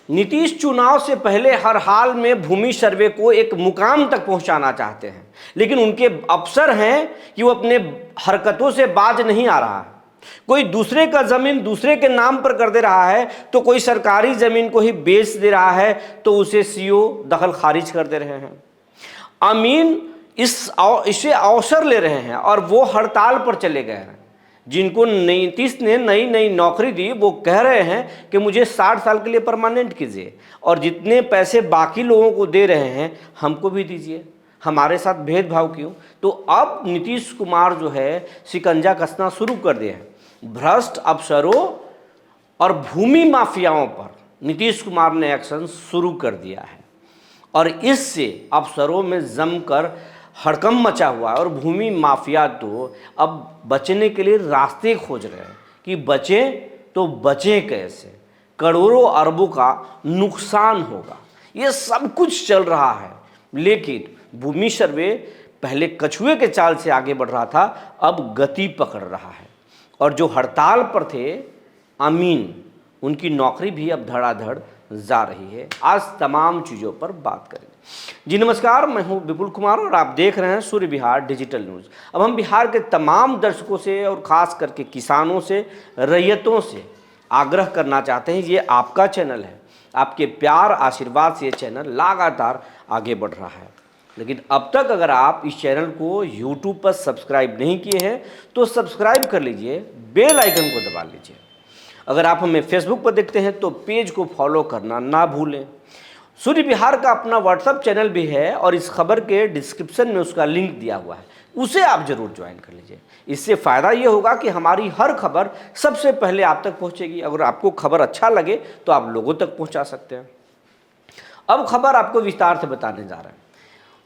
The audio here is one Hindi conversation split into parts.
नीतीश चुनाव से पहले हर हाल में भूमि सर्वे को एक मुकाम तक पहुंचाना चाहते हैं, लेकिन उनके अफसर हैं कि वो अपने हरकतों से बाज नहीं आ रहा है। कोई दूसरे का जमीन दूसरे के नाम पर कर दे रहा है, तो कोई सरकारी जमीन को ही बेच दे रहा है, तो उसे सीओ दखल खारिज कर दे रहे हैं। अमीन इसे अवसर ले रहे हैं और वो हड़ताल पर चले गए हैं। जिनको नीतीश ने नई नई नौकरी दी वो कह रहे हैं कि मुझे 60 साल के लिए परमानेंट कीजिए, और जितने पैसे बाकी लोगों को दे रहे हैं हमको भी दीजिए, हमारे साथ भेदभाव क्यों। तो अब नीतीश कुमार जो है शिकंजा कसना शुरू कर दिए हैं। भ्रष्ट अफसरों और भूमि माफियाओं पर नीतीश कुमार ने एक्शन शुरू कर दिया है, और इससे अफसरों में जमकर हड़कंप मचा हुआ है। और भूमि माफिया तो अब बचने के लिए रास्ते खोज रहे हैं कि बचें तो बचें कैसे, करोड़ों अरबों का नुकसान होगा, ये सब कुछ चल रहा है। लेकिन भूमि सर्वे पहले कछुए के चाल से आगे बढ़ रहा था, अब गति पकड़ रहा है। और जो हड़ताल पर थे अमीन, उनकी नौकरी भी अब धड़ाधड़ जा रही है। आज तमाम चीज़ों पर बात करेंगे। जी नमस्कार, मैं हूं विपुल कुमार और आप देख रहे हैं सूर्य बिहार डिजिटल न्यूज़। अब हम बिहार के तमाम दर्शकों से और ख़ास करके किसानों से, रैयतों से आग्रह करना चाहते हैं, ये आपका चैनल है, आपके प्यार आशीर्वाद से ये चैनल लगातार आगे बढ़ रहा है। लेकिन अब तक अगर आप इस चैनल को यूट्यूब पर सब्सक्राइब नहीं किए हैं तो सब्सक्राइब कर लीजिए, बेल आइकन को दबा लीजिए। अगर आप हमें फेसबुक पर देखते हैं तो पेज को फॉलो करना ना भूलें। सूर्य बिहार का अपना व्हाट्सएप चैनल भी है और इस खबर के डिस्क्रिप्शन में उसका लिंक दिया हुआ है, उसे आप जरूर ज्वाइन कर लीजिए। इससे फ़ायदा ये होगा कि हमारी हर खबर सबसे पहले आप तक पहुंचेगी। अगर आपको खबर अच्छा लगे तो आप लोगों तक पहुंचा सकते हैं। अब खबर आपको विस्तार से बताने जा रहे हैं।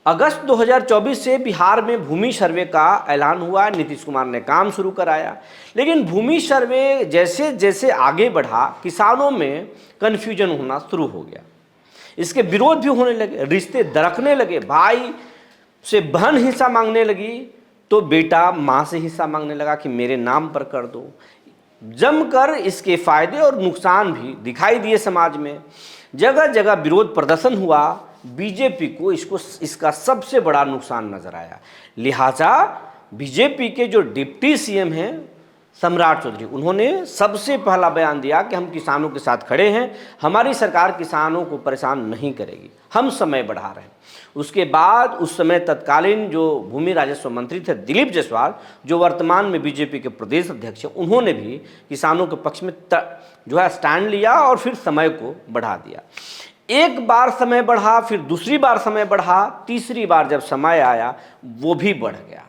अगस्त 2024 से बिहार में भूमि सर्वे का ऐलान हुआ, नीतीश कुमार ने काम शुरू कराया। लेकिन भूमि सर्वे जैसे जैसे आगे बढ़ा, किसानों में कन्फ्यूजन होना शुरू हो गया, इसके विरोध भी होने लगे, रिश्ते दरकने लगे। भाई से बहन हिस्सा मांगने लगी तो बेटा माँ से हिस्सा मांगने लगा कि मेरे नाम पर कर दो। जमकर इसके फायदे और नुकसान भी दिखाई दिए समाज में। जगह जगह विरोध प्रदर्शन हुआ। बीजेपी को इसका सबसे बड़ा नुकसान नजर आया। लिहाजा बीजेपी के जो डिप्टी सीएम हैं सम्राट चौधरी, उन्होंने सबसे पहला बयान दिया कि हम किसानों के साथ खड़े हैं, हमारी सरकार किसानों को परेशान नहीं करेगी, हम समय बढ़ा रहे हैं। उसके बाद उस समय तत्कालीन जो भूमि राजस्व मंत्री थे दिलीप जायसवाल, जो वर्तमान में बीजेपी के प्रदेश अध्यक्ष हैं, उन्होंने भी किसानों के पक्ष में जो है स्टैंड लिया और फिर समय को बढ़ा दिया। एक बार समय बढ़ा, फिर दूसरी बार समय बढ़ा, तीसरी बार जब समय आया वो भी बढ़ गया,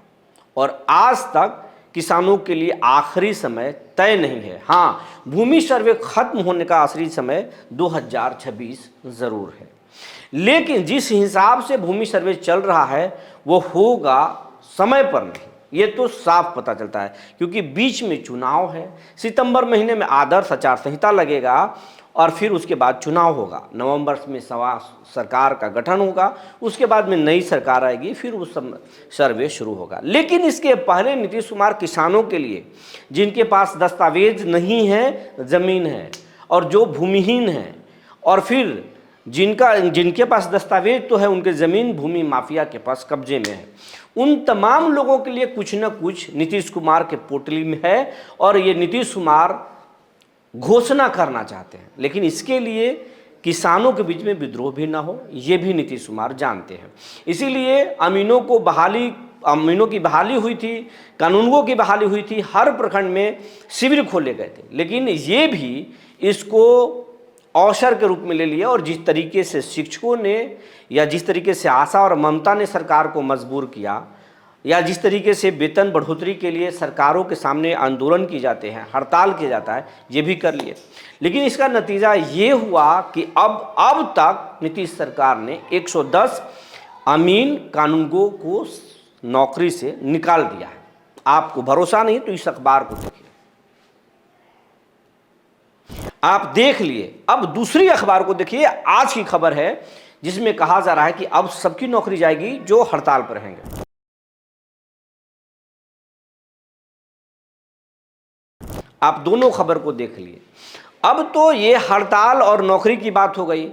और आज तक किसानों के लिए आखिरी समय तय नहीं है। हाँ, भूमि सर्वे खत्म होने का आखिरी समय 2026 जरूर है, लेकिन जिस हिसाब से भूमि सर्वे चल रहा है वो होगा समय पर नहीं, ये तो साफ पता चलता है। क्योंकि बीच में चुनाव है, सितंबर महीने में आदर्श आचार संहिता लगेगा और फिर उसके बाद चुनाव होगा, नवंबर में सरकार का गठन होगा, उसके बाद में नई सरकार आएगी, फिर उस सर्वे शुरू होगा। लेकिन इसके पहले नीतीश कुमार किसानों के लिए, जिनके पास दस्तावेज नहीं है, ज़मीन है, और जो भूमिहीन हैं, और फिर जिनके पास दस्तावेज तो है, उनके ज़मीन भूमि माफिया के पास कब्जे में है, उन तमाम लोगों के लिए कुछ न कुछ नीतीश कुमार के पोटली में है, और ये नीतीश कुमार घोषणा करना चाहते हैं। लेकिन इसके लिए किसानों के बीच में विद्रोह भी ना हो, ये भी नीतीश कुमार जानते हैं। इसीलिए अमीनों की बहाली हुई थी, कानूनगों की बहाली हुई थी, हर प्रखंड में शिविर खोले गए थे। लेकिन ये भी इसको अवसर के रूप में ले लिया, और जिस तरीके से शिक्षकों ने या जिस तरीके से आशा और ममता ने सरकार को मजबूर किया, या जिस तरीके से वेतन बढ़ोतरी के लिए सरकारों के सामने आंदोलन किए जाते हैं, हड़ताल किया जाता है, ये भी कर लिए। लेकिन इसका नतीजा ये हुआ कि अब तक नीतीश सरकार ने 110 अमीन कानूनगो को नौकरी से निकाल दिया है। आपको भरोसा नहीं तो इस अखबार को देखिए, आप देख लिए। अब दूसरी अखबार को देखिए, आज की खबर है जिसमें कहा जा रहा है कि अब सबकी नौकरी जाएगी जो हड़ताल पर रहेंगे। आप दोनों खबर को देख लिए। अब तो ये हड़ताल और नौकरी की बात हो गई।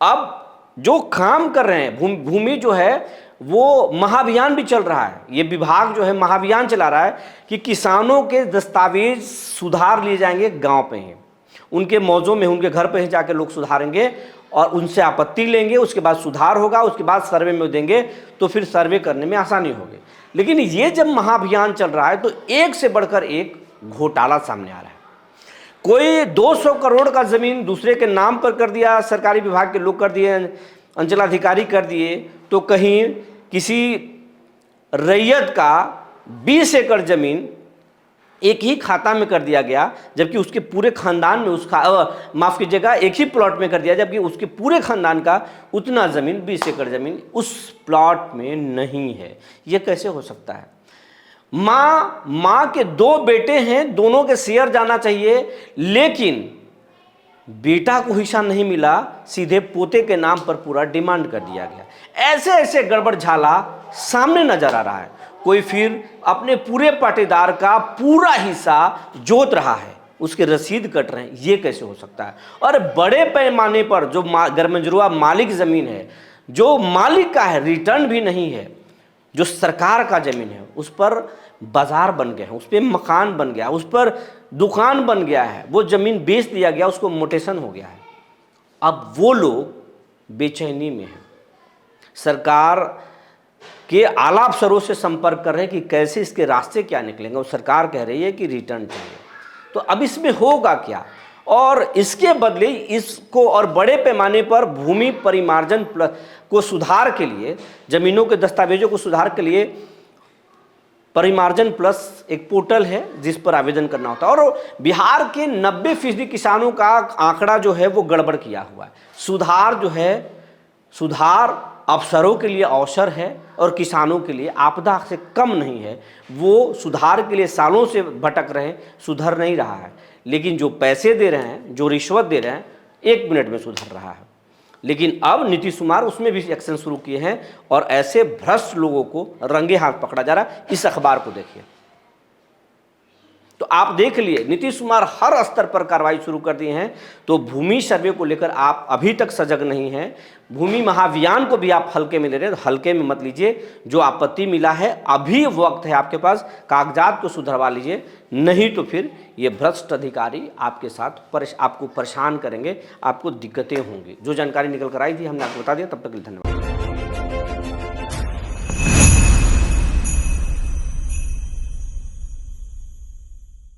अब जो काम कर रहे हैं भूमि जो है वो महाअभियान भी चल रहा है, ये विभाग जो है महाअभियान चला रहा है कि किसानों के दस्तावेज सुधार लिए जाएंगे गांव पे ही, उनके मौजों में, उनके घर पे ही जाके लोग सुधारेंगे और उनसे आपत्ति लेंगे, उसके बाद सुधार होगा, उसके बाद सर्वे में देंगे तो फिर सर्वे करने में आसानी होगी। लेकिन ये जब महाअभियान चल रहा है तो एक से बढ़कर एक घोटाला सामने आ रहा है। कोई 200 करोड़ का जमीन दूसरे के नाम पर कर दिया, सरकारी विभाग के लोग कर दिए, अंचलाधिकारी कर दिए, तो कहीं किसी रैयत का 20 एकड़ जमीन एक ही खाता में कर दिया गया, जबकि उसके पूरे खानदान में माफ कीजिएगा, एक ही प्लॉट में कर दिया, जबकि उसके पूरे खानदान का उतना जमीन 20 एकड़ जमीन उस प्लॉट में नहीं है। यह कैसे हो सकता है? माँ के 2 बेटे हैं, दोनों के शेयर जाना चाहिए, लेकिन बेटा को हिस्सा नहीं मिला, सीधे पोते के नाम पर पूरा डिमांड कर दिया गया। ऐसे ऐसे गड़बड़ झाला सामने नजर आ रहा है। कोई फिर अपने पूरे पाटीदार का पूरा हिस्सा जोत रहा है, उसके रसीद कट रहे हैं। ये कैसे हो सकता है? और बड़े पैमाने पर जो गरमजरुआ मालिक जमीन है, जो मालिक का है, रिटर्न भी नहीं है, जो सरकार का जमीन है, उस पर बाजार बन गए हैं, उस पर मकान बन गया, उस पर दुकान बन गया है, वो जमीन बेच दिया गया, उसको मोटेशन हो गया है। अब वो लोग बेचैनी में हैं, सरकार के आला अफसरों से संपर्क कर रहे हैं कि कैसे इसके रास्ते क्या निकलेंगे, और सरकार कह रही है कि रिटर्न चाहिए। तो अब इसमें होगा क्या? और इसके बदले इसको और बड़े पैमाने पर भूमि परिमार्जन को सुधार के लिए, जमीनों के दस्तावेजों को सुधार के लिए परिमार्जन प्लस एक पोर्टल है जिस पर आवेदन करना होता है। और बिहार के 90% किसानों का आंकड़ा जो है वो गड़बड़ किया हुआ है। सुधार जो है, सुधार अफसरों के लिए अवसर है और किसानों के लिए आपदा से कम नहीं है। वो सुधार के लिए सालों से भटक रहे हैं, सुधर नहीं रहा है। लेकिन जो पैसे दे रहे हैं, जो रिश्वत दे रहे हैं, 1 मिनट में सुधर रहा है। लेकिन अब नीतीश कुमार उसमें भी एक्शन शुरू किए हैं और ऐसे भ्रष्ट लोगों को रंगे हाथ पकड़ा जा रहा है। इस अखबार को देखिए तो आप देख लिए, नीतीश कुमार हर स्तर पर कार्रवाई शुरू कर दिए हैं। तो भूमि सर्वे को लेकर आप अभी तक सजग नहीं हैं, भूमि महाअभियान को भी आप हल्के में ले रहे हैं, तो हल्के में मत लीजिए। जो आपत्ति मिला है, अभी वक्त है आपके पास, कागजात को सुधरवा लीजिए, नहीं तो फिर ये भ्रष्ट अधिकारी आपके साथ आपको परेशान करेंगे, आपको दिक्कतें होंगी। जो जानकारी निकल कर आई थी हमने आपको बता दिया। तब तक के लिए धन्यवाद।